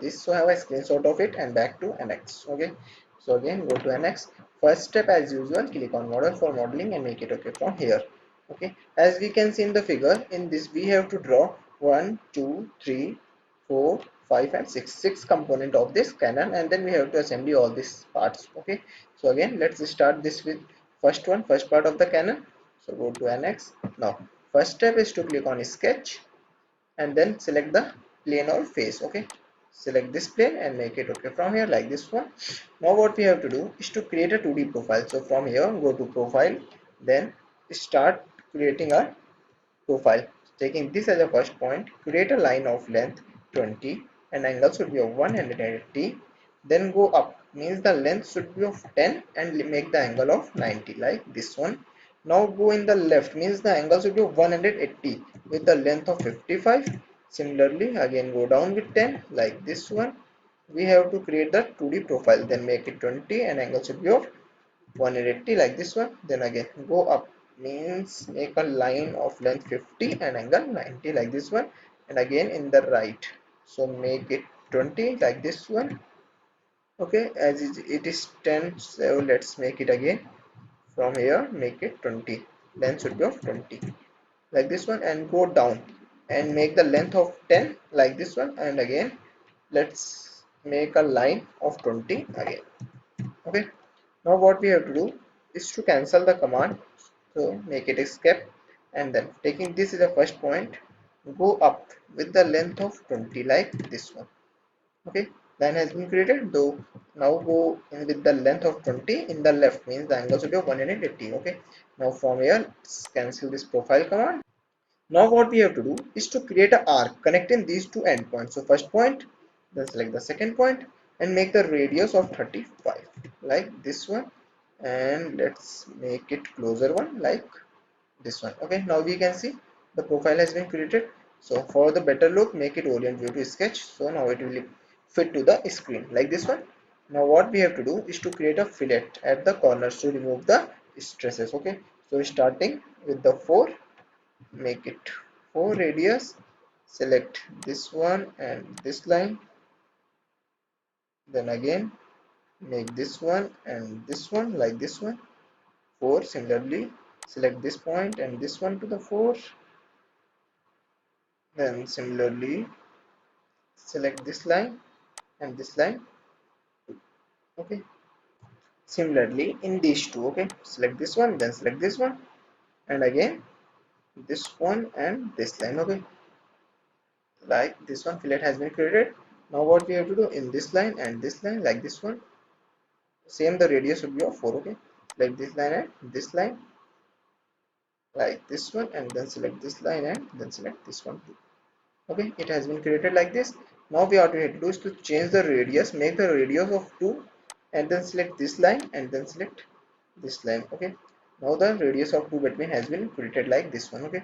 this. So I have a screenshot of it and back to NX. Okay, so again go to NX. First step, as usual, click on model for modeling and make it okay from here. Okay, as we can see in the figure, in this we have to draw 1 2 3 4 5 and 6 component of this cannon, and then we have to assemble all these parts. Okay, so again let's start this with first part of the cannon. So go to NX. Now first step is to click on sketch and then select the plane or face. Okay, select this plane and make it okay from here like this one. Now what we have to do is to create a 2D profile. So from here go to profile, then start creating a profile. Taking this as a first point, create a line of length 20 and angle should be of 180. Then go up, means the length should be of 10 and make the angle of 90 like this one. Now go in the left, means the angle should be of 180 with the length of 55. Similarly again go down with 10 like this one. We have to create the 2D profile, then make it 20 and angle should be of 180 like this one. Then again go up, means make a line of length 50 and angle 90 like this one, and again in the right, so make it 20 like this one. Okay, as it is 10, so let's make it again from here, make it 20, length should be of 20 like this one, and go down and make the length of 10 like this one, and again let's make a line of 20 again. Okay, now what we have to do is to cancel the command. So make it escape, and then taking this is the first point, go up with the length of 20 like this one. Okay, line has been created. Though now go in with the length of 20 in the left, means the angle should be 180. Okay, now from here let's cancel this profile command. Now what we have to do is to create an arc connecting these two endpoints. So first point, then select the second point and make the radius of 35 like this one, and let's make it closer one like this one. Okay, now we can see the profile has been created. So for the better look, make it orient view to sketch. So now it will fit to the screen like this one. Now what we have to do is to create a fillet at the corners to remove the stresses. Okay, so starting with the 4, make it 4 radius, select this one and this line, then again make this one and this one like this one, 4. Similarly select this point and this one to the 4, then similarly select this line and this line. Okay, similarly in these two. Okay, select this one, then select this one, and again this one and this line. Okay, like this one, fillet has been created. Now what we have to do in this line and this line like this one, same the radius should be of 4. Okay, select this line and this line like this one, and then select this line and then select this one too. Okay, it has been created like this. Now we have to do is to change the radius, make the radius of 2, and then select this line and then select this line. Okay, now the radius of 2 between has been created like this one. Okay,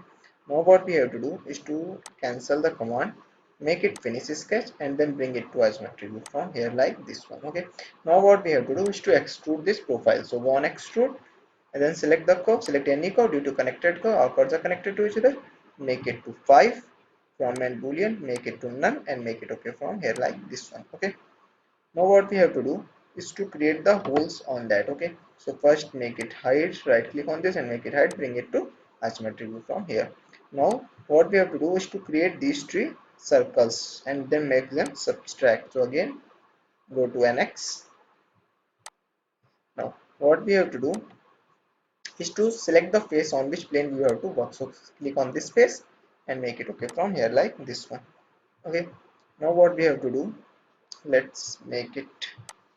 now what we have to do is to cancel the command, make it finish sketch, and then bring it to isometric view from here like this one. Okay, now what we have to do is to extrude this profile. So go on extrude and then select the curve, select any curve. Due to connected curve, our curves are connected to each other, make it to 5, from and boolean make it to none, and make it okay from here like this one. Okay, now what we have to do is to create the holes on that. Okay, so first make it hide, right click on this and make it hide, bring it to isometric view from here. Now what we have to do is to create these 3 circles and then make them subtract. So again go to NX. Now what we have to do is to select the face on which plane we have to work. So click on this face and make it okay from here like this one. Okay, now what we have to do, let's make it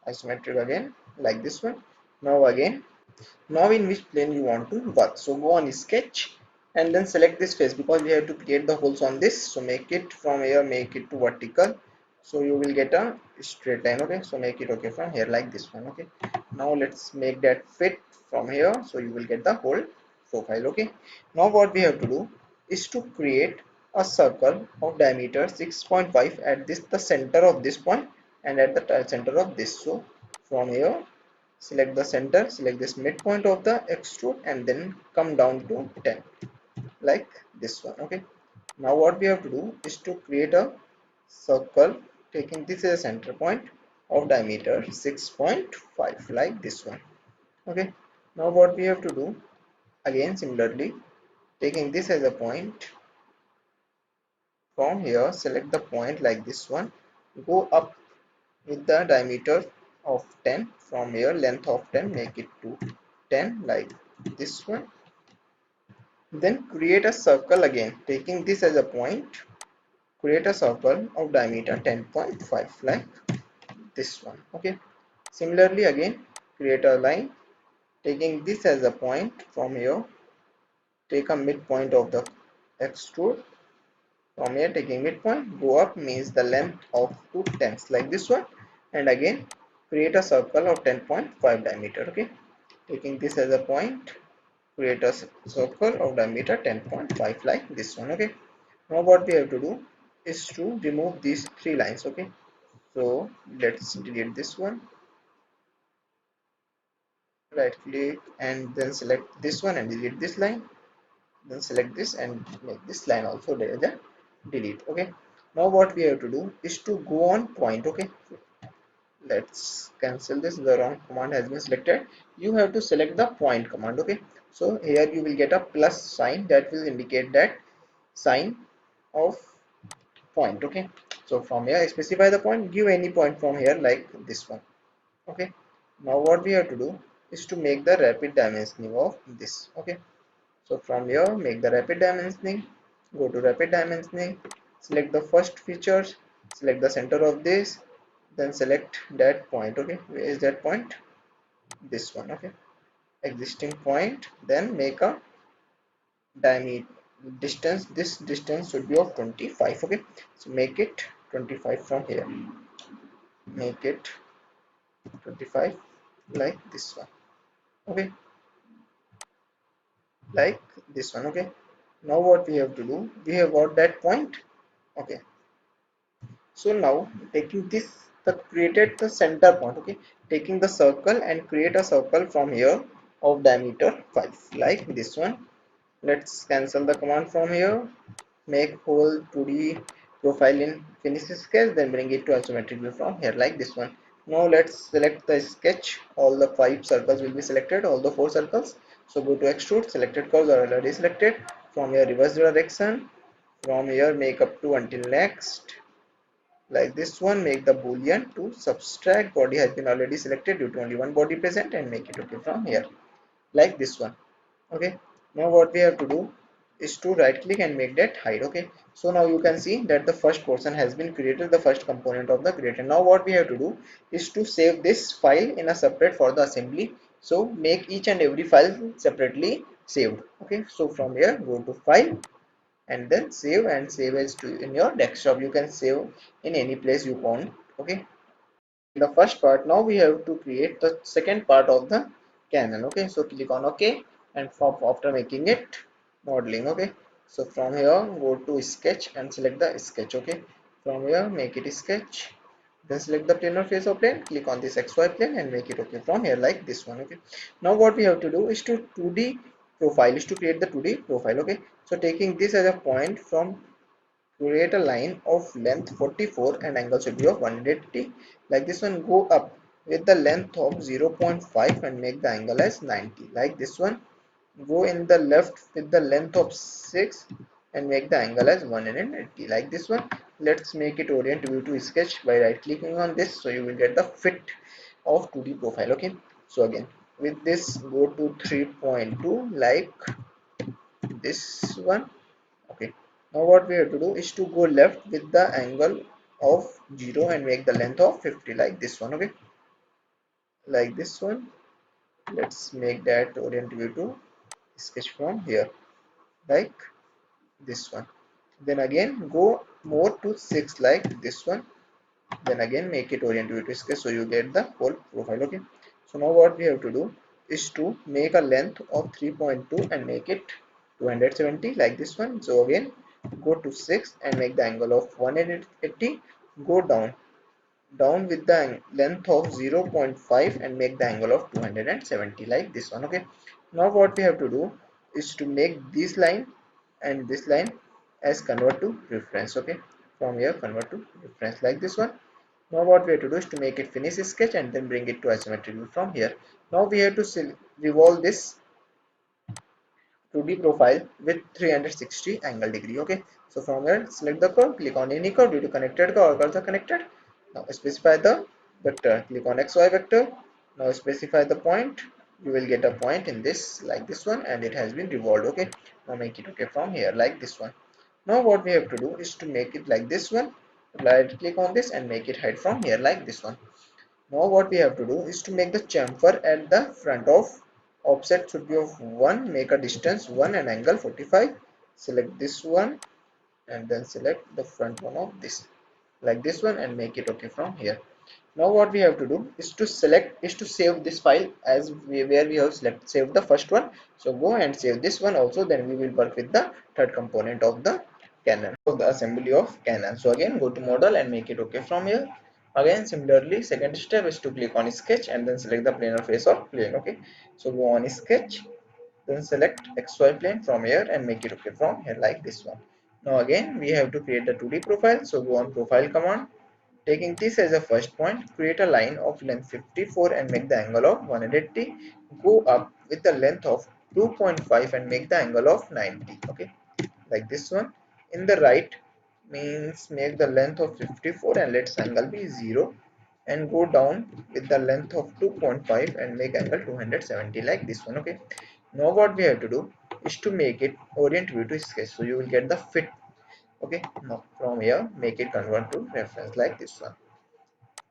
isometric again like this one. Now again, now in which plane you want to work, so go on sketch and then select this face, because we have to create the holes on this. So make it from here, make it to vertical, so you will get a straight line. Okay, so make it okay from here like this one. Okay, now let's make that fit from here, so you will get the whole profile. Okay, now what we have to do is to create a circle of diameter 6.5 at this the center of this point and at the center of this. So from here select the center, select this midpoint of the extrude, and then come down to 10 like this one. Okay, now what we have to do is to create a circle taking this as a center point of diameter 6.5 like this one. Okay, now what we have to do, again similarly, taking this as a point, from here select the point like this one, go up with the diameter of 10, from here length of 10, make it to 10 like this one. Then create a circle again, taking this as a point, create a circle of diameter 10.5 like this one. Okay, similarly again create a line, taking this as a point, from here take a midpoint of the extrude, from here taking midpoint, go up means the length of 2 tenths like this one, and again create a circle of 10.5 diameter. Okay, taking this as a point, create a circle of diameter 10.5 like this one. Okay, now what we have to do is to remove these three lines. Okay, so let's delete this one, right click and then select this one and delete this line, then select this and make this line also there, then delete. Okay, now what we have to do is to go on point. Okay, let's cancel this, the wrong command has been selected. You have to select the point command. Okay, so here you will get a plus sign that will indicate that sign of point. Okay, so from here specify the point, give any point from here like this one. Okay, now what we have to do is to make the rapid dimensioning of this. Okay, so from here make the rapid dimensioning, go to rapid dimensioning, select the first features, select the center of this, then select that point. Okay, where is that point? This one. Okay, existing point, then make a diameter distance, this distance should be of 25. Okay, so make it 25 from here, make it 25 like this one. Okay, like this one. Okay, now what we have to do, we have got that point. Okay, so now taking this, the created the center point. Okay, taking the circle and create a circle from here of diameter 5 like this one. Let's cancel the command from here, make whole 2D profile in finish sketch, then bring it to isometric view from here like this one. Now let's select the sketch, all the 5 circles will be selected, all the 4 circles. So go to extrude, selected curves are already selected, from here reverse direction, from here make up to until next like this one, make the boolean to subtract, body has been already selected due to only one body present, and make it okay from here like this one. Okay, now what we have to do is to right click and make that hide. Okay, so now you can see that the first portion has been created, the first component of the creator. Now what we have to do is to save this file in a separate for the assembly, so make each and every file separately saved. Okay, so from here go to file and then save, and save as to in your desktop, you can save in any place you want. Okay, the first part, now we have to create the second part of the cannon. Okay, so click on OK, and after making it modeling. Okay, so from here go to sketch and select the sketch. Okay, from here make it sketch, then select the planar face of plane, click on this xy plane and make it okay from here like this one. Okay, now what we have to do is to 2D profile, is to create the 2D profile. Okay, so taking this as a point, from create a line of length 44 and angle should be of 180 like this one, go up with the length of 0.5 and make the angle as 90 like this one, go in the left with the length of 6 and make the angle as 180 like this one. Let's make it orient view to sketch by right clicking on this, so you will get the fit of 2D profile. Okay, so again with this go to 3.2 like this one. Okay, now what we have to do is to go left with the angle of 0 and make the length of 50 like this one. Okay, like this one. Let's make that orient view to sketch from here like this one. Then again go more to 6 like this one, then again make it orient view to sketch, so you get the whole profile. Okay, so now what we have to do is to make a length of 3.2 and make it 270 like this one. So again go to 6 and make the angle of 180, go down with the length of 0.5 and make the angle of 270 like this one. Okay, now what we have to do is to make this line and this line as convert to reference. Okay, from here convert to reference like this one. Now what we have to do is to make it finish sketch and then bring it to isometric view from here. Now we have to revolve this 2D profile with 360 angle degree. Okay, so from here select the curve, click on any curve due to connected curve or cursor connected. Now specify the vector, click on xy vector. Now specify the point. You will get a point in this like this one, and it has been revolved. Okay, now make it okay from here like this one. Now what we have to do is to make it like this one. Right click on this and make it hide from here like this one. Now what we have to do is to make the chamfer at the front of offset should be of 1, make a distance 1 and angle 45. Select this one and then select the front one of this like this one and make it okay from here. Now what we have to do is to save this file as where we have saved the first one. So go and save this one also, then we will work with the third component of the cannon. So the assembly of cannon. So again go to model and make it okay from here. Again similarly second step is to click on sketch and then select the planar face of plane. Okay, so go on sketch, then select xy plane from here and make it okay from here like this one. Now again we have to create the 2D profile. So go on profile command. Taking this as a first point, create a line of length 54 and make the angle of 180. Go up with the length of 2.5 and make the angle of 90. Okay, like this one. In the right means make the length of 54 and let angle be 0, and go down with the length of 2.5 and make angle 270 like this one. Okay, now what we have to do is to make it orient view to sketch, so you will get the fit. Okay, now from here make it convert to reference like this one.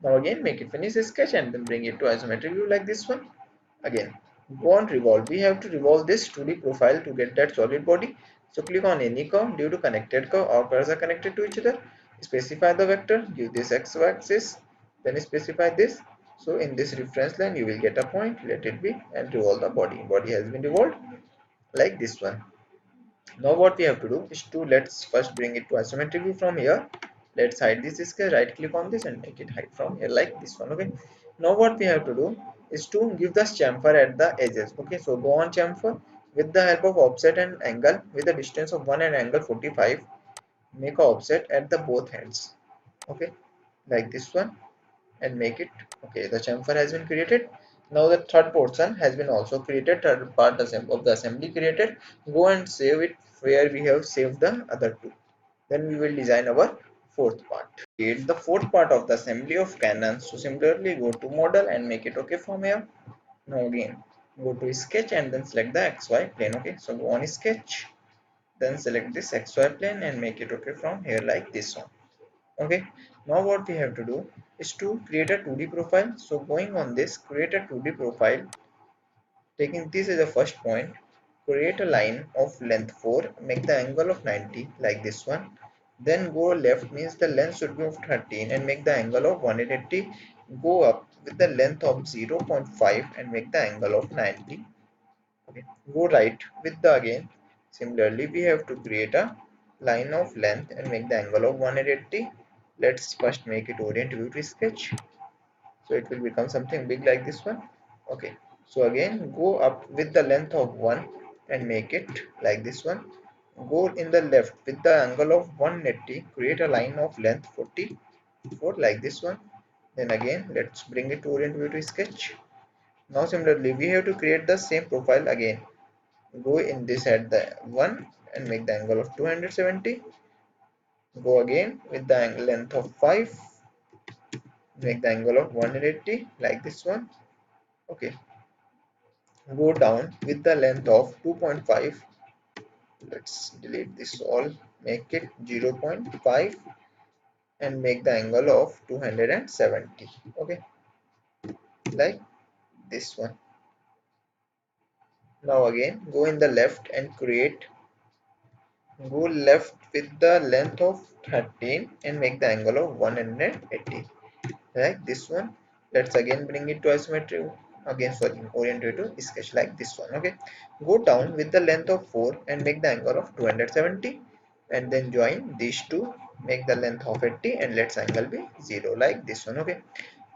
Now again make it finish sketch and then bring it to isometric view like this one. Again go on revolve. We have to revolve this 2D profile to get that solid body. So click on any curve due to connected curve or curves are connected to each other. Specify the vector, give this x axis, then specify this. So in this reference line you will get a point, let it be, and revolve the body. Body has been revolved like this one. Now what we have to do is to let's first bring it to isometric view from here. Let's hide this scale, right click on this and make it hide from here like this one. Okay, now what we have to do is to give the chamfer at the edges. Okay, so go on chamfer with the help of offset and angle with a distance of 1 and angle 45. Make a offset at the both ends. Okay, like this one, and make it okay. The chamfer has been created. Now the third portion has been also created, third part of the assembly created. Go and save it where we have saved the other two, then we will design our fourth part. Create the fourth part of the assembly of cannon. So similarly go to model and make it okay from here. Now again go to sketch and then select the xy plane. Okay, so go on sketch, then select this xy plane and make it okay from here like this one. Okay, now what we have to do is to create a 2D profile. So going on this, create a 2D profile, taking this as a first point, create a line of length 4, make the angle of 90 like this one. Then go left means the length should be of 13 and make the angle of 180. Go up with the length of 0.5 and make the angle of 90. Okay, go right with the again similarly we have to create a line of length and make the angle of 180. Let's first make it orient view to sketch, so it will become something big like this one. Okay, so again go up with the length of 1 and make it like this one. Go in the left with the angle of 180, create a line of length 44 like this one. Then again let's bring it to orient view to sketch. Now similarly we have to create the same profile again. Go in this at the 1 and make the angle of 270. Go again with the angle length of 5, make the angle of 180 like this one. Okay, go down with the length of 2.5. Let's delete this all, make it 0.5 and make the angle of 270. Okay, like this one. Now again go in the left and create, go left with the length of 13 and make the angle of 180 like this one. Let's again bring it to isometric, again sorry oriented to sketch like this one. Okay, go down with the length of 4 and make the angle of 270 and then join these two, make the length of 80 and let's angle be 0 like this one. Okay,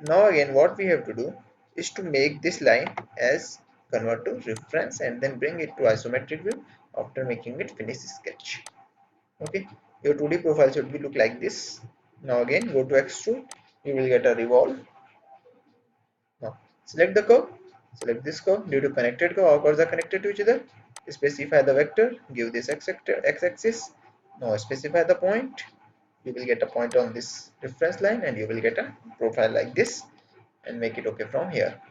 now again what we have to do is to make this line as convert to reference and then bring it to isometric view after making it finish sketch. Okay, your 2D profile should be look like this. Now again go to extrude you will get a revolve. Now select the curve, select this curve. Due to connected curve, all curves are connected to each other. Specify the vector, give this x-axis. Now specify the point. You will get a point on this reference line and you will get a profile like this and make it okay from here.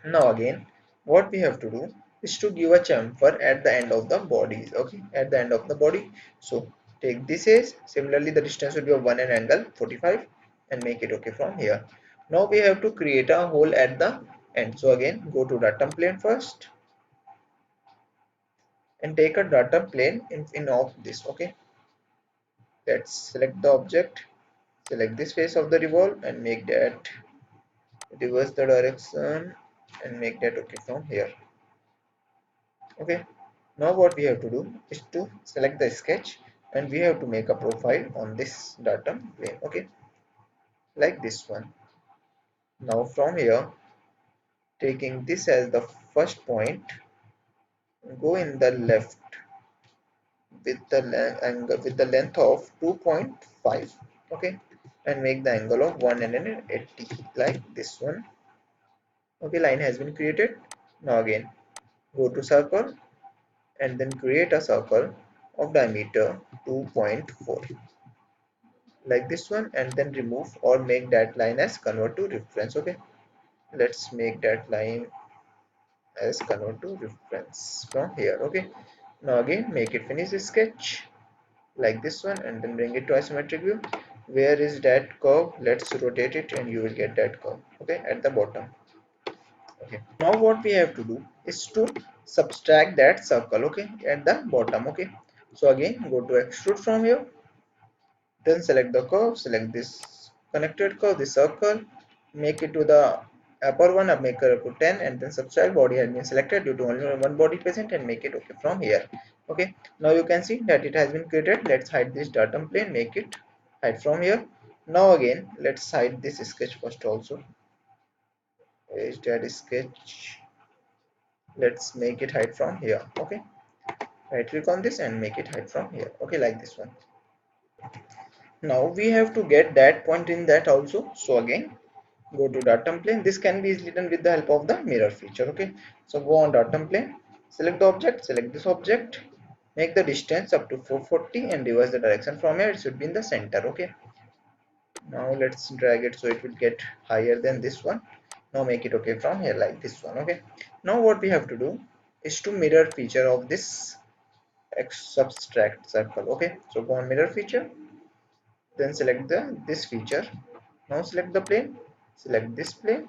Now again, what we have to do is to give a chamfer at the end of the body. Okay, at the end of the body. So take this as similarly the distance will be of 1 and angle 45 and make it okay from here. Now we have to create a hole at the end. So again, go to datum plane first and take a datum plane in of this. Okay, let's select the object, select this face of the revolve and make that reverse the direction and make that okay from here. Okay, now what we have to do is to select the sketch and we have to make a profile on this datum plane. Okay, like this one. Now from here, taking this as the first point, go in the left with the angle with the length of 2.5. Okay, and make the angle of 180 like this one. Okay, line has been created. Now again, go to circle and then create a circle of diameter 2.4 like this one and then remove or make that line as convert to reference. Okay, let's make that line as convert to reference from here. Okay, now again make it finish the sketch like this one and then bring it to isometric view. Where is that curve? Let's rotate it and you will get that curve. Okay, at the bottom. Okay, now what we have to do is to subtract that circle. Okay, at the bottom. Okay, so again go to extrude from here, then select the curve, select this connected curve, this circle, make it to the upper one, make it up to 10 and then subtract body has been selected due to only one body present and make it okay from here. Okay, now you can see that it has been created. Let's hide this datum plane, make it hide from here. Now again let's hide this sketch first also. Is that sketch? Let's make it hide from here. Okay, right click on this and make it hide from here. Okay, like this one. Now we have to get that point in that also. So again go to datum plane. This can be easily done with the help of the mirror feature. Okay, so go on datum plane, select the object, select this object, make the distance up to 440 and reverse the direction from here. It should be in the center. Okay, now let's drag it so it will get higher than this one. Now make it okay from here like this one. Okay, now what we have to do is to mirror feature of this subtract circle. Okay, so go on mirror feature, then select this feature. Now select the plane, select this plane,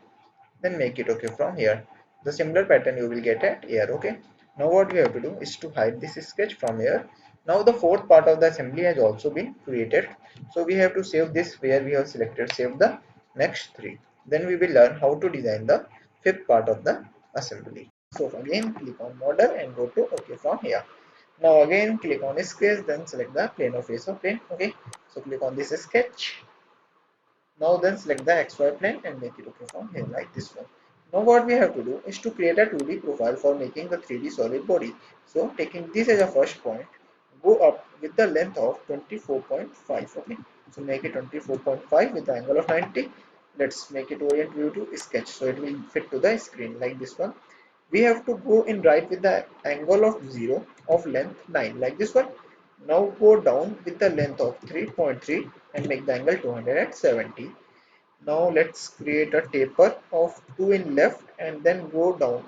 then make it okay from here. The similar pattern you will get at here. Okay, now what we have to do is to hide this sketch from here. Now the fourth part of the assembly has also been created, so we have to save this where we have selected save the next three. Then we will learn how to design the fifth part of the assembly. So again click on model and go to okay from here. Now again click on sketch, then select the plane of face of plane. Okay, so click on this sketch. Now then select the XY plane and make it okay from here like this one. Now what we have to do is to create a 2D profile for making the 3D solid body. So taking this as a first point, go up with the length of 24.5. Okay, so make it 24.5 with the angle of 90. Let's make it orient view to sketch so it will fit to the screen like this one. We have to go in right with the angle of 0 of length 9 like this one. Now go down with the length of 3.3 and make the angle 270. Now let's create a taper of 2 in left and then go down.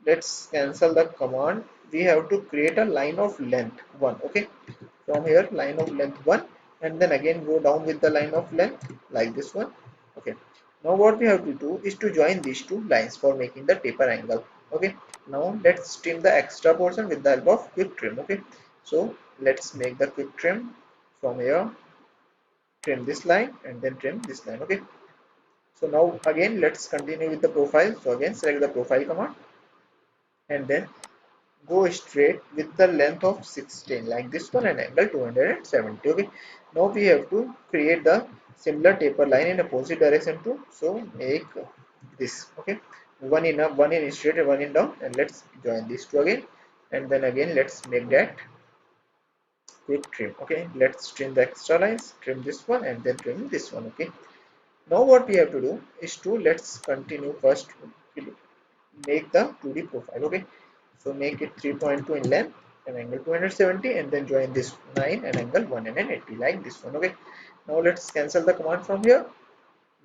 Let's cancel the command. We have to create a line of length 1. Okay, from here line of length 1 and then again go down with the line of length like this one. Okay, now what we have to do is to join these two lines for making the taper angle. Okay, now let's trim the extra portion with the help of quick trim. Okay, so let's make the quick trim from here, trim this line and then trim this line. Okay, so now again let's continue with the profile. So again select the profile command and then go straight with the length of 16 like this one and angle 270. Okay, now we have to create the similar taper line in opposite direction too. So make this. Okay, one in up, one in straight and one in down, and let's join these two again and then again let's make that quick trim. Okay, let's trim the extra lines, trim this one and then trim this one. Okay, Now what we have to do is to let's continue first to make the 2D profile. Okay, so make it 3.2 in length and angle 270, and then join this 9 and angle 180 like this one. Okay, now let's cancel the command from here,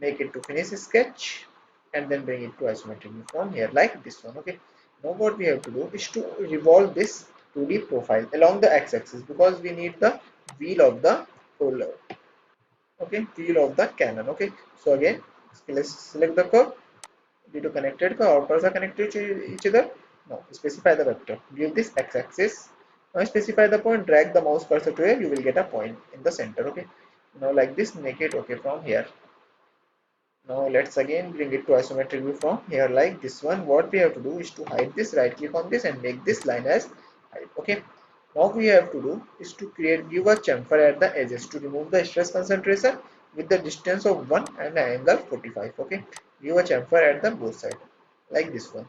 make it to finish sketch, and then bring it to isometric view from here like this one. Okay, now what we have to do is to revolve this 2D profile along the x-axis because we need the wheel of the roller. Okay, wheel of the cannon. Okay, so again let's select the curve due to connected curve. Outputs are connected to each other. Now specify the vector, give this x-axis. Now specify the point, drag the mouse cursor to where you will get a point in the center. Okay, now like this, make it okay from here. Now let's again bring it to isometric view from here like this one. What we have to do is to hide this, right click on this and make this line as hide. Okay, now we have to do is to give a chamfer at the edges to remove the stress concentration with the distance of 1 and angle 45. Okay, give a chamfer at the both side like this one.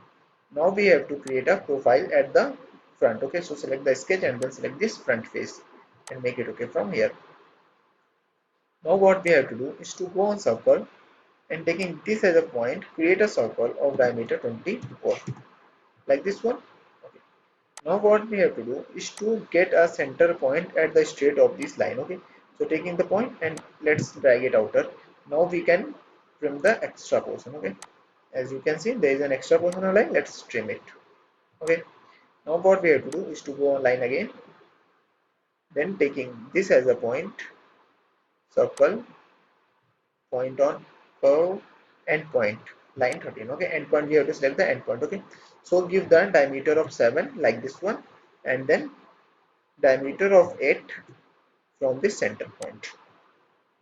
Now we have to create a profile at the front. Okay, so select the sketch and then select this front face and make it okay from here. Now what we have to do is to go on circle and taking this as a point, create a circle of diameter 24 like this one. Okay, now what we have to do is to get a center point at the straight of this line. Okay, so taking the point and let's drag it outer. Now we can trim the extra portion. Okay, as you can see there is an extra portion on line, let's trim it. Okay, now what we have to do is to go on line again, then taking this as a point, circle, point on curve, end point, line 13. Okay, end point we have to select the end point. Okay, so give the diameter of 7 like this one, and then diameter of 8 from the center point.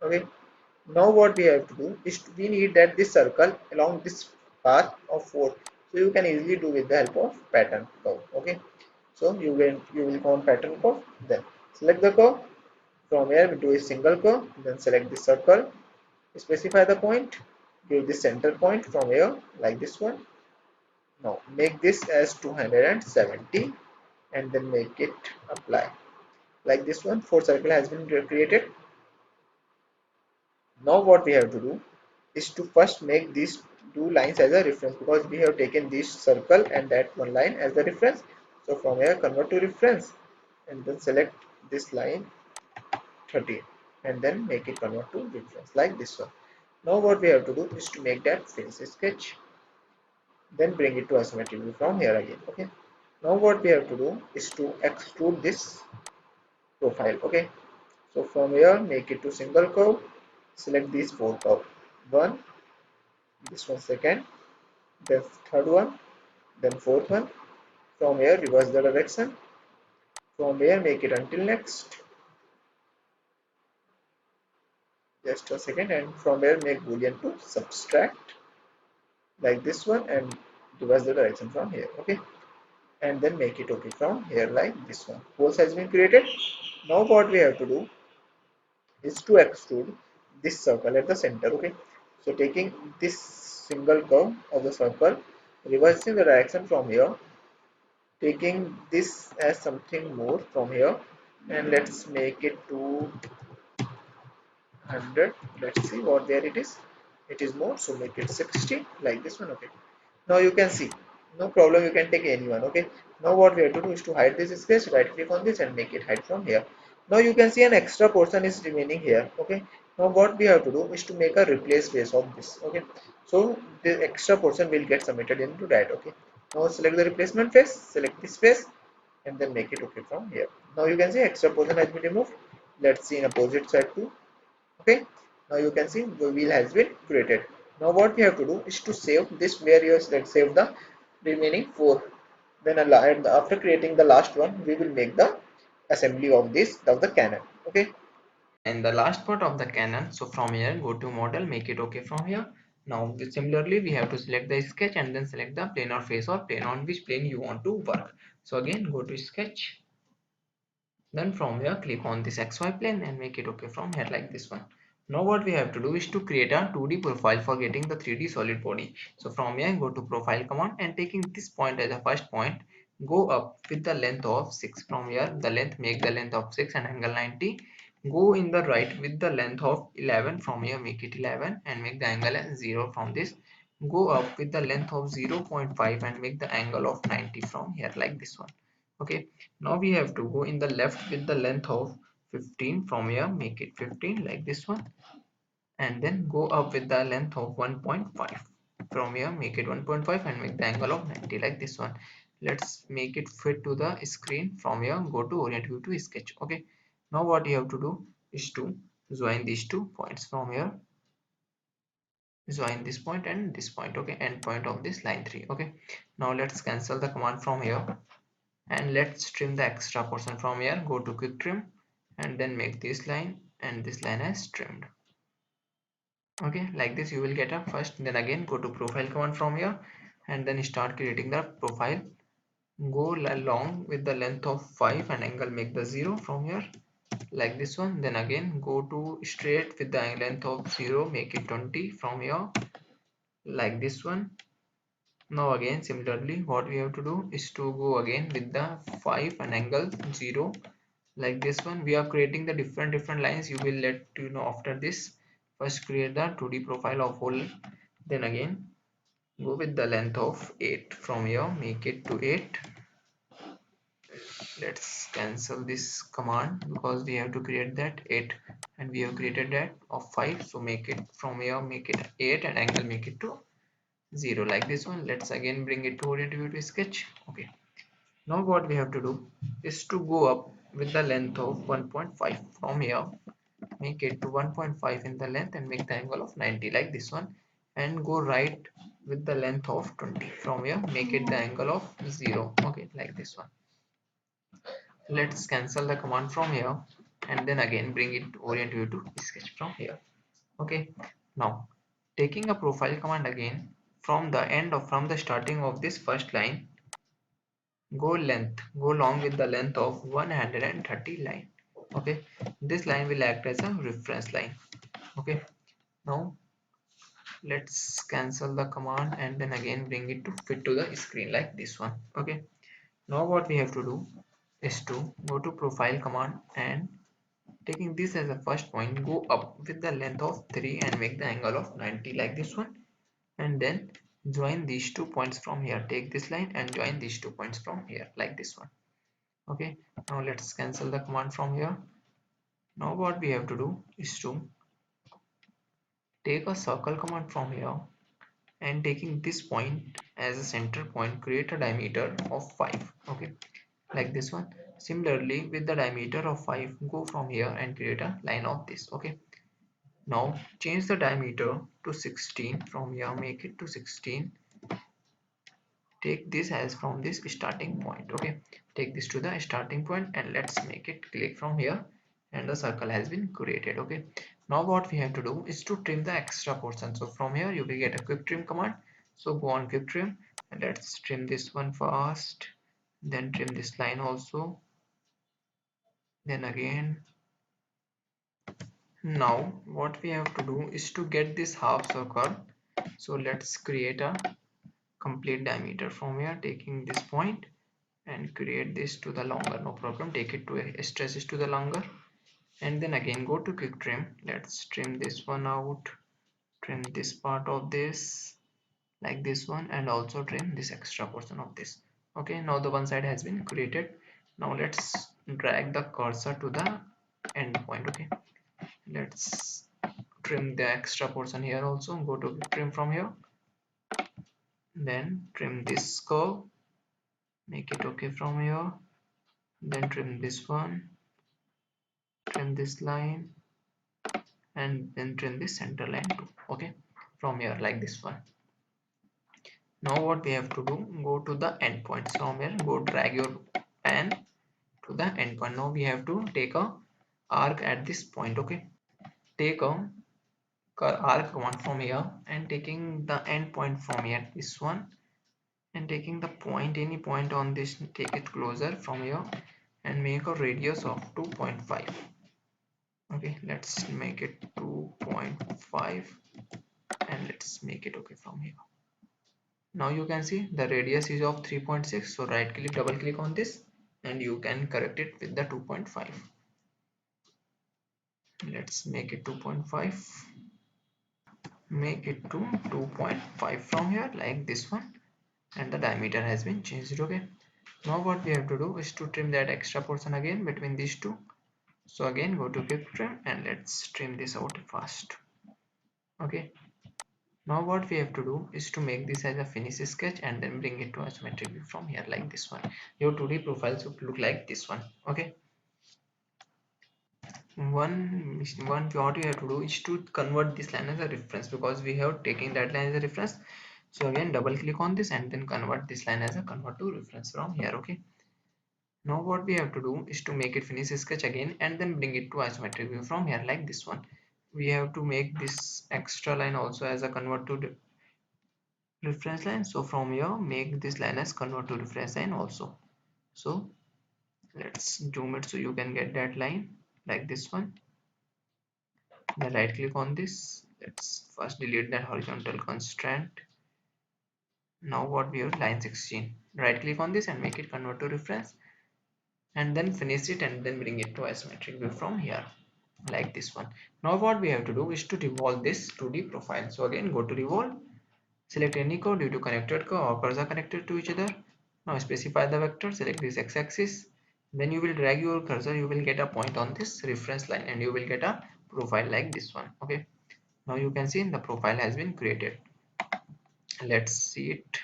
Okay, now what we have to do is we need that this circle along this path of 4, so you can easily do with the help of pattern curve. Okay, so you will go on pattern curve, then select the curve. From here we do a single curve, then select the circle, specify the point, give the center point from here like this one. Now make this as 270 and then make it apply like this one. Fourth circle has been created. Now what we have to do is to first make these two lines as a reference because we have taken this circle and that one line as the reference. So from here convert to reference and then select this line 30 and then make it convert to reference like this one. Now what we have to do is to make that finish sketch, then bring it to isometric view from here again. Okay, now what we have to do is to extrude this profile. Okay, so from here make it to single curve, select these four curve, one, this one second, then third one, then fourth one. From here reverse the direction, from here make it until next, just a second, and from here make boolean to subtract like this one and reverse the direction from here. Okay, and then make it okay from here like this one. Holes has been created. Now what we have to do is to extrude this circle at the center. Okay, so taking this single curve of the circle, reversing the direction from here, taking this as something more from here, and let's make it to 100. Let's see what there it is more, so make it 60 like this one. Okay, now you can see, no problem, you can take anyone. Okay, now what we have to do is to hide this space, right click on this and make it hide from here. Now you can see an extra portion is remaining here. Okay, now what we have to do is to make a replace face of this. Okay, so the extra portion will get submitted into that. Okay, now select the replacement face, select this face and then make it okay from here. Now you can see extra portion has been removed. Let's see in opposite side too. Okay, now you can see the wheel has been created. Now what we have to do is to save this where you save the remaining four, then after creating the last one we will make the assembly of this of the cannon. Okay, And the last part of the cannon, so from here go to model, make it okay from here. Now similarly we have to select the sketch and then select the plane or face or plane on which plane you want to work. So again go to sketch, then from here click on this xy plane and make it okay from here like this one. Now what we have to do is to create a 2D profile for getting the 3D solid body. So from here go to profile command and taking this point as a first point, go up with the length of 6. From here the length, make the length of 6 and angle 90, Go in the right with the length of 11 from here, make it 11 and make the angle as 0 from this. Go up with the length of 0.5 and make the angle of 90 from here, like this one. Okay, now we have to go in the left with the length of 15 from here, make it 15 like this one, and then go up with the length of 1.5 from here, make it 1.5 and make the angle of 90 like this one. Let's make it fit to the screen. From here, go to orient view to sketch. Okay, now what you have to do is to join these 2 points. From here, join this point and this point. Okay, end point of this line 3. Okay, now let's cancel the command from here and let's trim the extra portion. From here, go to quick trim and then make this line and this line as trimmed. Okay, like this you will get a first. Then again go to profile command from here and then start creating the profile. Go along with the length of 5 and angle make the 0 from here, like this one. Then again go to straight with the length of 0, make it 20 from here, like this one. Now again similarly what we have to do is to go again with the 5 and angle 0, like this one. We are creating the different lines, you will let you know after this. First create the 2D profile of whole, then again go with the length of 8 from here, make it to 8. Let's cancel this command because we have to create that 8 and we have created that of 5, so make it from here, make it 8 and angle make it to 0, like this one. Let's again bring it to orient view to sketch. Okay, now what we have to do is to go up with the length of 1.5 from here, make it to 1.5 in the length and make the angle of 90, like this one, and go right with the length of 20 from here, make it the angle of 0. Okay, like this one. Let's cancel the command from here and then again bring it to orient view to sketch from here. Okay, now taking a profile command again, from the end of from the starting of this first line, go long with the length of 130 line. Okay, this line will act as a reference line. Okay, now let's cancel the command and then again bring it to fit to the screen, like this one. Okay, now what we have to do is to go to profile command and taking this as a first point, go up with the length of 3 and make the angle of 90, like this one, and then join these 2 points from here, take this line and join these 2 points from here, like this one. Okay, now let's cancel the command from here. Now what we have to do is to take a circle command from here and taking this point as a center point, create a diameter of 5. Okay, like this one. Similarly with the diameter of 5, go from here and create a line of this. Okay, now change the diameter to 16 from here, make it to 16. Take this as from this starting point. Okay, take this to the starting point and let's make it click from here and the circle has been created. Okay, now what we have to do is to trim the extra portion. So from here you will get a quick trim command, so go on quick trim and let's trim this one first, then trim this line also, then again. Now what we have to do is to get this half circle, so let's create a complete diameter from here, taking this point and create this to the longer, no problem, take it to a stretch to the longer and then again go to quick trim. Let's trim this one out, trim this part of this, like this one, and also trim this extra portion of this. Okay, now the one side has been created. Now let's drag the cursor to the end point. Okay, let's trim the extra portion here also, go to trim from here, then trim this curve, make it okay from here, then trim this one, trim this line and then trim this center line too. Okay, from here, like this one. Now what we have to do, go to the endpoints. From here go drag your pen to the endpoint. Now we have to take a arc at this point. Okay, take a arc one from here and taking the endpoint from here, this one, and taking the point, any point on this, take it closer from here and make a radius of 2.5. Okay, let's make it 2.5 and let's make it okay from here. Now you can see the radius is of 3.6, so right click, double click on this and you can correct it with the 2.5. Let's make it 2.5. Make it to 2.5 from here, like this one, and the diameter has been changed. Okay, now what we have to do is to trim that extra portion again between these two. So again, go to quick trim and let's trim this out fast. Okay, now what we have to do is to make this as a finish sketch and then bring it to isometric view from here, like this one. Your 2D profile should look like this one. Okay, one what you have to do is to convert this line as a reference, because we have taken that line as a reference. So again, double click on this and then convert this line as a convert to reference from here. Okay, now what we have to do is to make it finish sketch again and then bring it to isometric view from here, like this one. We have to make this extra line also as a convert to reference line. So from here, make this line as convert to reference line also. So let's zoom it so you can get that line, like this one. Then right click on this. Let's first delete that horizontal constraint. Now what we have, line 16. Right click on this and make it convert to reference, and then finish it and then bring it to isometric view from here, like this one. Now what we have to do is to revolve this 2D profile. So again, go to revolve, select any curve due to connected curve. Our curves are connected to each other. Now specify the vector, select this x-axis, then you will drag your cursor, you will get a point on this reference line and you will get a profile like this one. Okay, now you can see the profile has been created. Let's see it.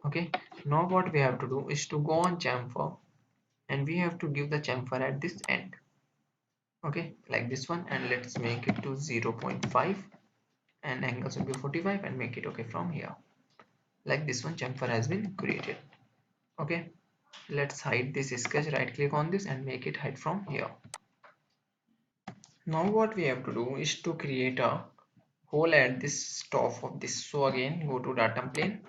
Okay, now what we have to do is to go on chamfer and we have to give the chamfer at this end. Okay, like this one, and let's make it to 0.5 and angle should be 45 and make it okay from here, like this one. Chamfer has been created. Okay, let's hide this sketch. Right click on this and make it hide from here. Now what we have to do is to create a hole at this top of this. So again, go to datum plane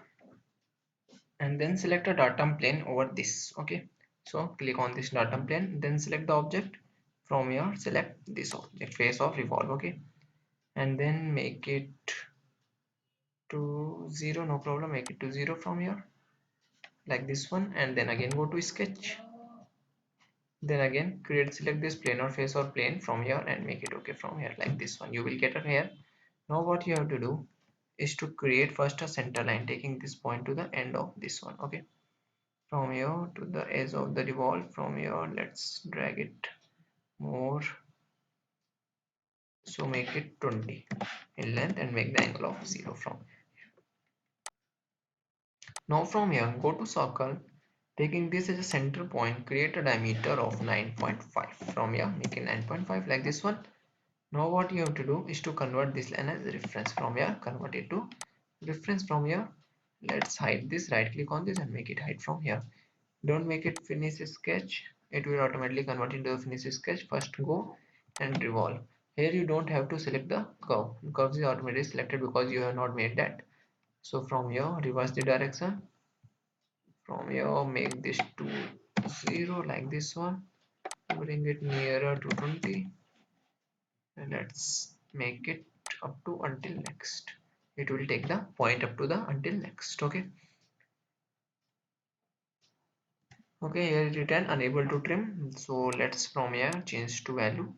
and then select a datum plane over this. Okay, so click on this datum plane, then select the object. From here, select this object, face of revolve. Okay, and then make it to 0, no problem, make it to 0 from here, like this one, and then again go to sketch, then again create, select this plane or face or plane from here and make it okay from here, like this one. You will get it here. Now what you have to do is to create first a center line taking this point to the end of this one. Okay, from here to the edge of the revolve. From here, let's drag it more, so make it 20 in length and make the angle of 0 from. Now from here, go to circle, taking this as a center point, create a diameter of 9.5. From here, make it 9.5 like this one. Now what you have to do is to convert this line as a reference. From here, convert it to reference. From here, let's hide this, right click on this and make it hide from here. Don't make it finish sketch, it will automatically convert into a finish sketch. First go and revolve. Here you don't have to select the curve, curves is automatically selected because you have not made that. So from here, reverse the direction. From here, make this to 0 like this one, bring it nearer to 20 and let's make it up to until next. It will take the point up to the until next. Okay, okay, here it written unable to trim. So let's from here change to value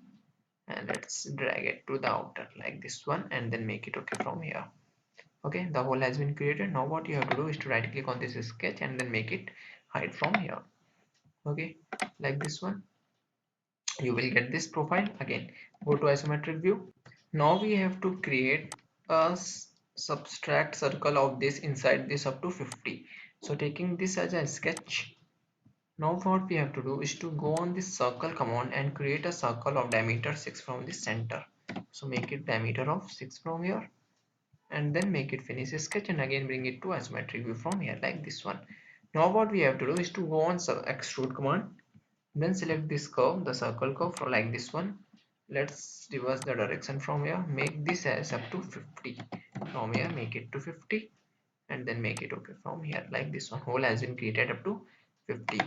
and let's drag it to the outer like this one and then make it okay from here. Okay, the hole has been created. Now what you have to do is to right click on this sketch and then make it hide from here. Okay, like this one. You will get this profile. Again, go to isometric view. Now we have to create a subtract circle of this inside this up to 50. So taking this as a sketch, now what we have to do is to go on this circle command and create a circle of diameter 6 from the center. So make it diameter of 6 from here and then make it finish sketch and again bring it to isometric view from here, like this one. Now what we have to do is to go on extrude command, then select this curve, the circle curve, for like this one. Let's reverse the direction from here, make this as up to 50. From here make it to 50 and then make it okay from here, like this one. Hole has been created up to 50.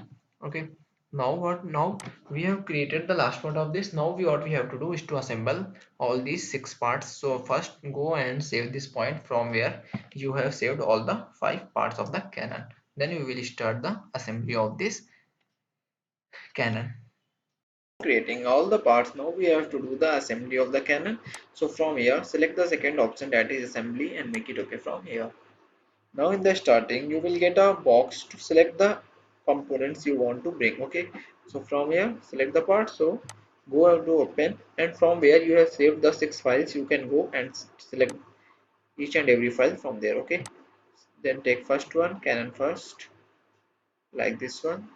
Okay, now what, now we have created the last part of this. Now what we have to do is to assemble all these 6 parts. So first go and save this point from where you have saved all the 5 parts of the cannon. Then we will start the assembly of this cannon. Creating all the parts, now we have to do the assembly of the cannon. So from here select the second option, that is assembly, and make it okay from here. Now in the starting you will get a box to select the components you want to bring. Okay, so from here select the part, so go to open, and from where you have saved the 6 files you can go and select each and every file from there. Okay, then take first one, cannon first, like this one,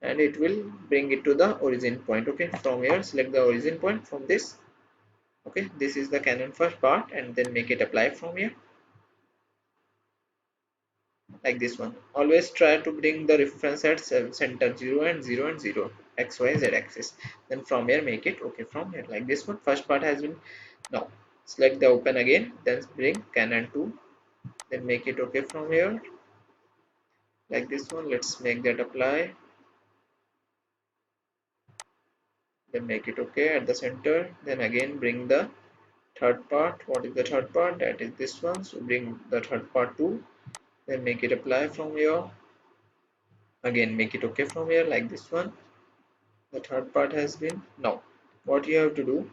and it will bring it to the origin point. Okay, from here select the origin point from this. Okay, this is the cannon first part, and then make it apply from here, like this one. Always try to bring the reference at center 0 and 0 and 0, x y z axis. Then from here make it okay from here, like this one. First part has been. Now select the open again, then bring cannon 2, then make it okay from here, like this one. Let's make that apply, then make it okay at the center. Then again bring the third part. What is the third part? That is this one, so bring the third part too, then make it apply from here, again make it okay from here, like this one. The third part has been. Now what you have to do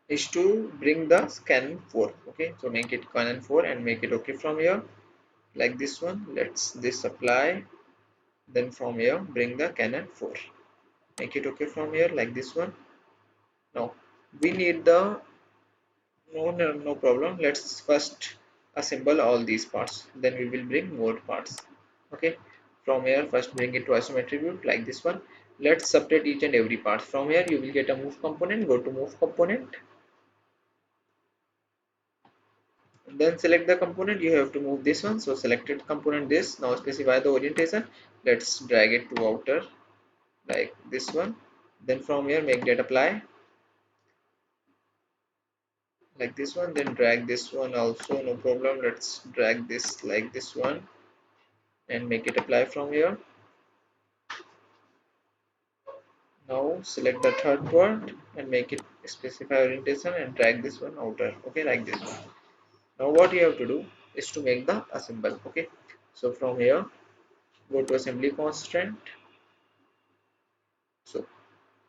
is to bring the canon 4. Okay, so make it canon 4 and make it okay from here, like this one. Let's this apply, then from here bring the canon 4, make it okay from here, like this one. Now we need the. No problem. Let's first assemble all these parts, then we will bring more parts. Okay, from here first bring it to isometry view, like this one. Let's separate each and every part. From here you will get a move component, go to move component, and then select the component. You have to move this one, so selected component this. Now specify the orientation. Let's drag it to outer, like this one. Then from here make that apply, like this one. Then drag this one also, no problem. Let's drag this like this one and make it apply from here. Now select the third part and make it specify orientation and drag this one outer. Okay, like this one. Now what you have to do is to make the assemble. Okay, so from here go to assembly constraint. So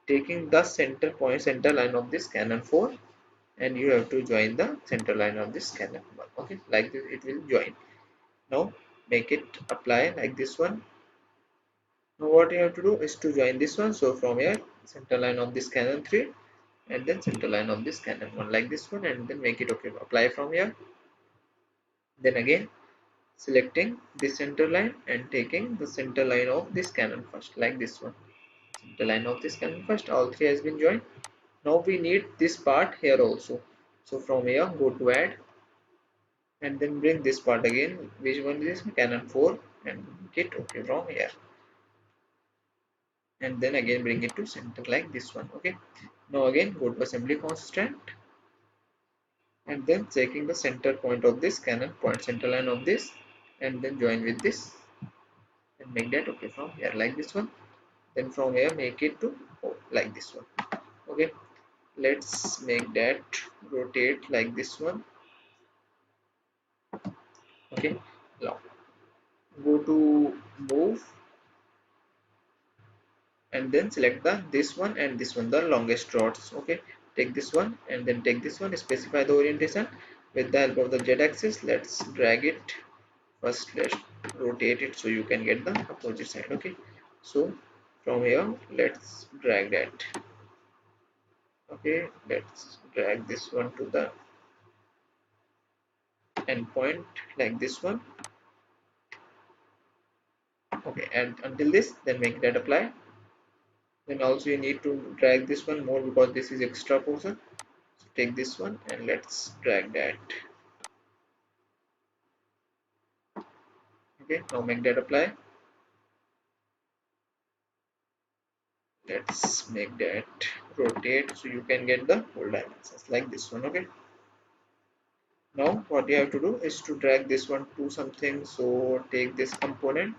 taking the center point, center line of this cannon 4, and you have to join the center line of this cannon 1. Okay, like this it will join. Now make it apply, like this one. Now what you have to do is to join this one. So from here center line of this cannon 3, and then center line of this cannon 1, like this one, and then make it okay, apply from here. Then again selecting this center line and taking the center line of this cannon first, like this one. Center line of this cannon first, all three has been joined. Now we need this part here also, so from here go to add, and then bring this part again, which one is cannon 4, and get okay from here, and then again bring it to center, like this one. Okay, now again go to assembly constraint, and then checking the center point of this cannon point, center line of this, and then join with this and make that okay from here, like this one. Then from here make it to like this one. Okay, let's make that rotate like this one. Okay, now go to move, and then select the this one and this one, the longest rods. Okay, take this one and then take this one, specify the orientation with the help of the z axis. Let's drag it first, let's rotate it so you can get the opposite side. Okay, so from here let's drag that. Okay, let's drag this one to the endpoint, like this one. Okay, and until this, then make that apply. Then also you need to drag this one more because this is extra portion. So take this one and let's drag that. Okay, now make that apply. Let's make that rotate so you can get the whole dimensions, like this one. Okay, now what you have to do is to drag this one to something. So take this component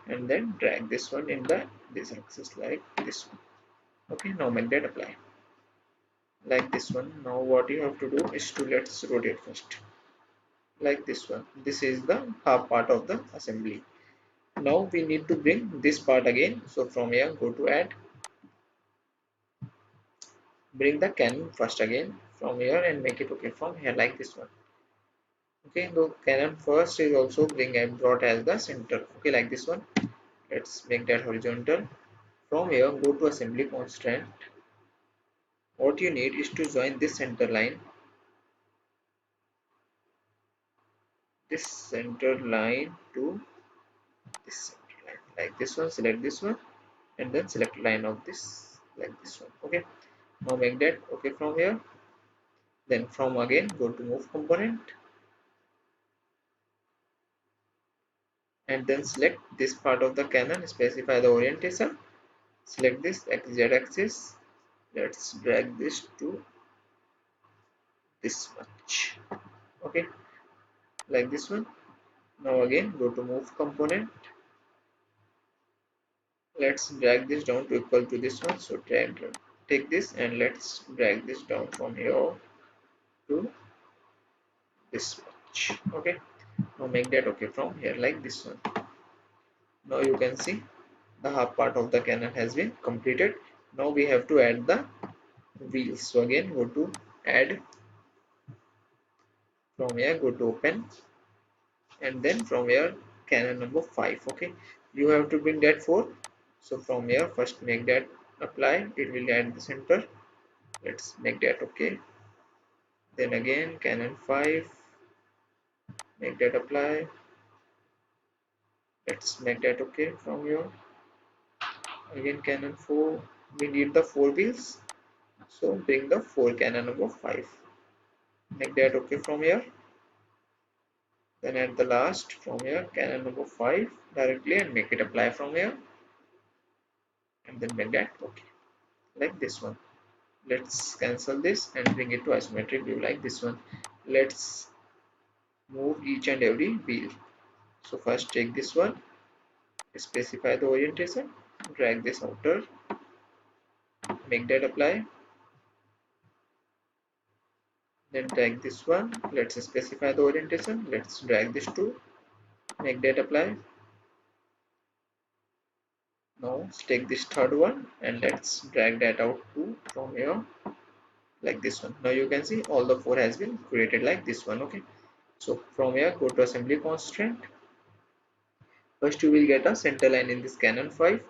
and then drag this one in the this axis, like this one. Okay, now make that apply, like this one. Now what you have to do is to let's rotate first, like this one. This is the half part of the assembly. Now we need to bring this part again. So from here go to add, bring the cannon first again from here and make it okay from here like this one. Okay, the cannon first is also bring and brought as the center. Okay, like this one. Let's make that horizontal. From here, go to assembly constraint. What you need is to join this center line, to this center line, like this one. Select this one, and then select line of this, like this one. Okay. Now make that okay from here. Then from again, go to move component, and then select this part of the cannon. Specify the orientation. Select this z axis. Let's drag this to this much. Okay, like this one. Now again, go to move component. Let's drag this down to equal to this one. So take this and let's drag this down from here to this much. Okay, now make that okay from here like this one. Now you can see the half part of the cannon has been completed. Now we have to add the wheels. So again, go to add. From here, go to open, and then from here, cannon number 5. Okay, you have to bring that 4. So from here, first make that apply. It will add the center. Let's make that okay. Then again, cannon 5, make that apply. Let's make that okay from here. Again, cannon 4, we need the 4 wheels. So bring the 4 cannon number 5. Make that okay from here. Then at the last from here, cannon number 5 directly and make it apply from here. And then make that okay. Like this one. Let's cancel this and bring it to isometric view like this one. Let's move each and every wheel. So first take this one, specify the orientation, drag this outer, make that apply, then drag this one. Let's specify the orientation. Let's drag this to make that apply. Now take this third one and let's drag that out to from here like this one. Now you can see all the 4 has been created like this one. Okay, so from here, go to assembly constraint. First you will get a center line in this cannon 5,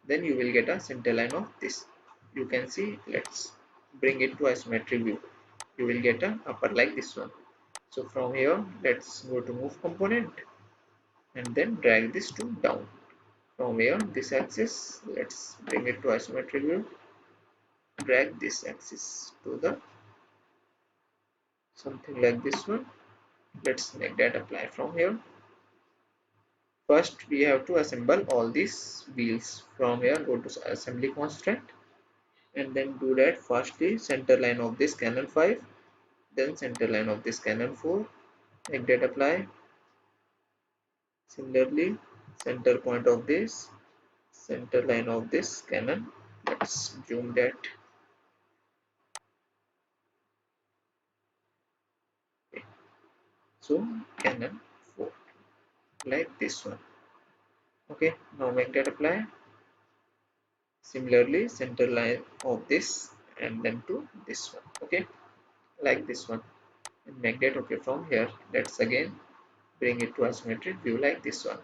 then you will get a center line of this. You can see, let's bring it to isometric view. You will get a upper like this one. So from here, let's go to move component and then drag this to down. From here, this axis, let's bring it to isometric view. Drag this axis to the something like this one. Let's make that apply from here. First we have to assemble all these wheels. From here, go to assembly constraint and then do that. Firstly, center line of this cannon 5, then center line of this cannon 4, make that apply. Similarly, center point of this, center line of this cannon. Let's zoom that. Okay. So cannon 4 like this one. Okay, now make that apply. Similarly, center line of this and then to this one. Okay, like this one. And make that okay from here. Let's again bring it to isometric view like this one.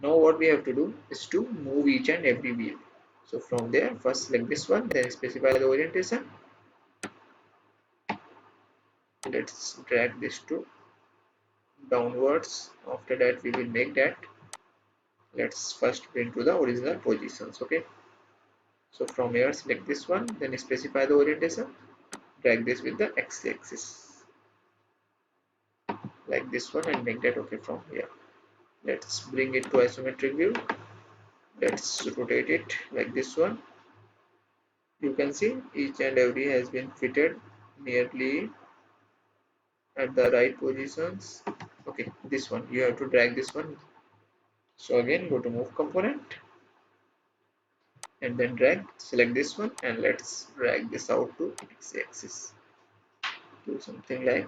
Now what we have to do is to move each and every wheel. So from there, first select this one, then specify the orientation. Let's drag this to downwards. After that, we will make that. Let's first bring to the original positions. Okay, so from here, select this one, then specify the orientation. Drag this with the x-axis like this one and make that okay from here. Let's bring it to isometric view. Let's rotate it like this one. You can see each and every has been fitted nearly at the right positions. Okay, this one you have to drag this one. So again, go to move component and then drag, select this one and let's drag this out to x-axis. Do something like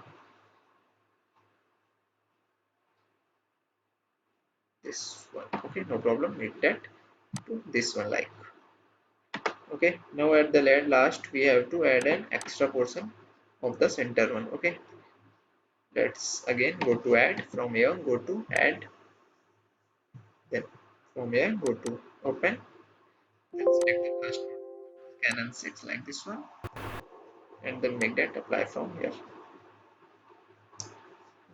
this one. Okay, no problem. Make that to this one like. Okay, now at the last we have to add an extra portion of the center one. Okay, let's again go to add. From here go to add, then from here go to open, then select the first one, Canon 6 like this one, and then make that apply from here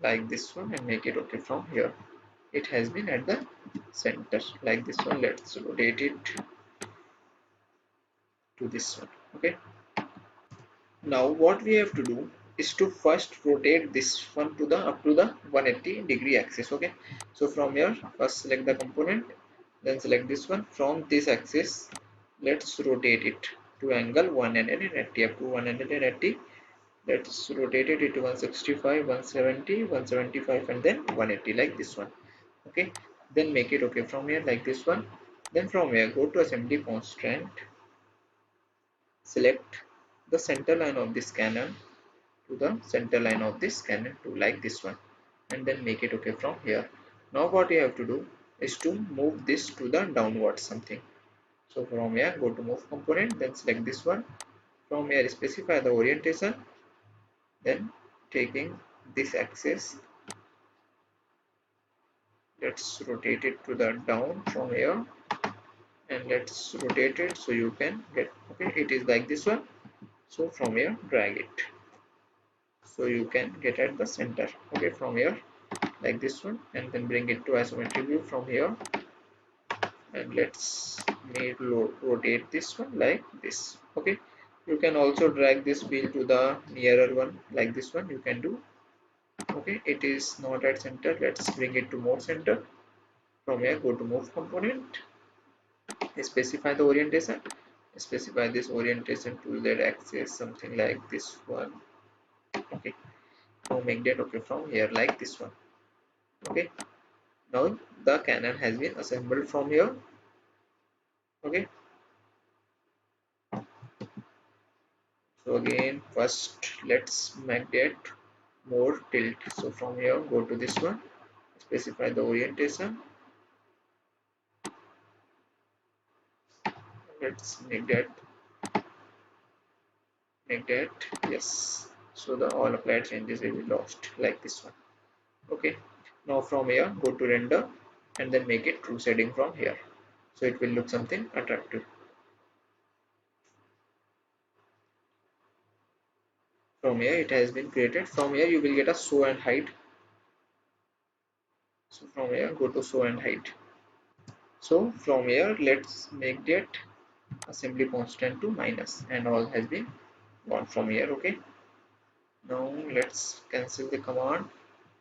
like this one, and make it okay from here. It has been at the center like this one. Let's rotate it to this one. Okay, now what we have to do is to first rotate this one to the up to the 180-degree axis. Okay, so from here first select the component, then select this one. From this axis let's rotate it to angle 180 up to 180. Let's rotate it to 165, 170, 175, and then 180 like this one. Okay, then make it okay from here like this one. Then from here go to assembly constraint, select the center line of this cannon to the center line of this cannon to like this one, and then make it okay from here. Now what you have to do is to move this to the downward something. So from here go to move component, then select this one. From here specify the orientation, then taking this axis, let's rotate it to the down from here, and let's rotate it so you can get, okay, it is like this one. So from here drag it so you can get at the center. Okay, from here like this one, and then bring it to isometric view from here, and let's rotate this one like this. Okay, you can also drag this wheel to the nearer one like this one, you can do. Okay, it is not at center, let's bring it to more center. From here go to move component, specify the orientation, specify this orientation to z axis something like this one. Okay, now make that okay from here like this one. Okay, now the cannon has been assembled from here. Okay, so again first let's make that more tilt. So from here go to this one, specify the orientation, let's make that yes, so the all applied changes will be lost like this one. Okay, now from here go to render, and then make it true shading from here, so it will look something attractive. From here it has been created. From here you will get a show and hide. So from here go to show and hide. So from here let's make that assembly constant to minus, and all has been gone from here. Okay, now let's cancel the command.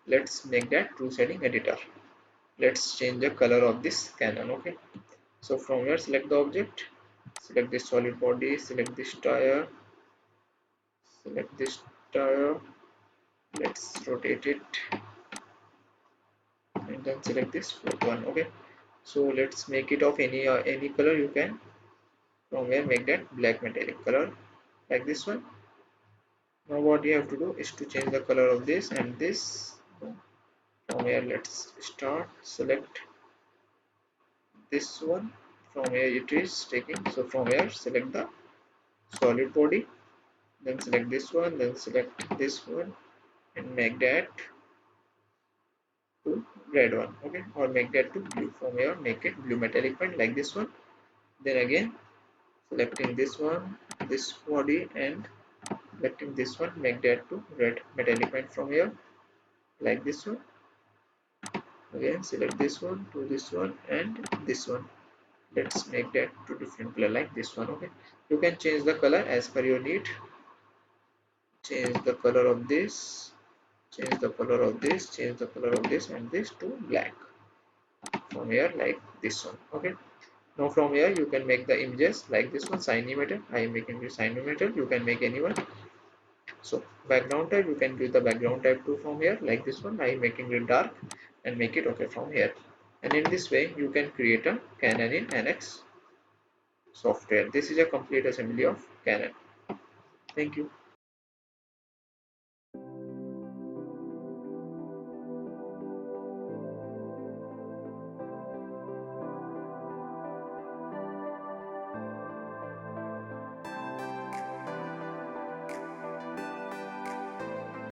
Let's make that true shading editor. Let's change the color of this cannon. Okay, so from here select the object, select this solid body, select this tire, select this tire, let's rotate it, and then select this fourth one. Okay, so let's make it of any color you can. From here make that black metallic color like this one. Now what you have to do is to change the color of this and this. From here let's start, select this one. From here it is taking, so from here select the solid body, then select this one, then select this one, and make that to red one. Okay, or make that to blue. From here make it blue metallic paint like this one. Then again selecting this one, this body, and selecting this one, make that to red metallic paint from here like this one. Again select this one to this one and this one. Let's make that to different color like this one. Okay, you can change the color as per your need. Change the color of this, change the color of this, change the color of this, and this to black from here like this one. Okay, now from here you can make the images like this one, shiny metal. I am making this shiny metal, you can make anyone. So background type, you can give the background type to from here like this one. I am making it dark and make it okay from here. And in this way you can create a Canon in NX software. This is a complete assembly of Canon. Thank you.